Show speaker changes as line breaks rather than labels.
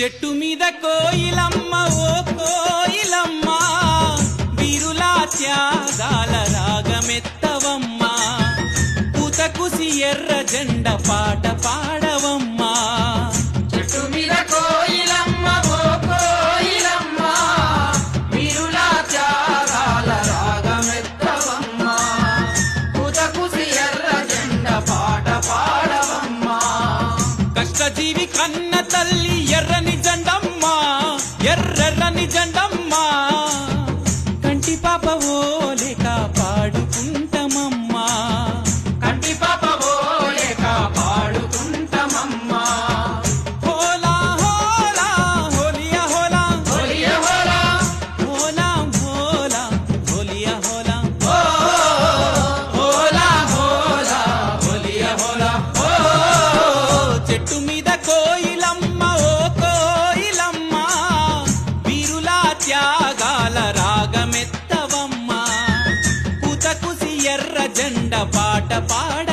చెట్టు మీద కోయిలమ్మ ఓ కోయిలమ్మ వీరులా త్యాగాల రాగమెత్తవమ్మా పూతకుసి ఎర్ర జెండ పాట పాడవమ్మా
చెట్టు మీద కోయిలమ్మ ఓ కోయిలమ్మ వీరులా త్యాగాల రాగమెత్తవమ్మా పూతకుసి ఎర్ర జెండ పాట పాడవమ్మా
కష్టజీవి కన్న తల్లి ఎర్రని జెండమ్మా ఎర్రెర్రని జెండమ్మా కంటి పాప ఓలే కాపాడుకుంటమమ్మా
కంటి పాప ఓలే కాపాడుకుంటమమ్మా
హోలా హోలా హోలియా హోలా
హోలియా హోలా
హోలా హోలా హోలియా హోలా
ఓ హోలా హోలా హోలియా హోలా ఓ
చెట్టు మీద కోయిలమ్మ ఓ కోయిలమ్మ వీరులా త్యాగాల రాగమెత్తవమ్మా పూతకుసి ఎర్ర జెండ పాట పాడ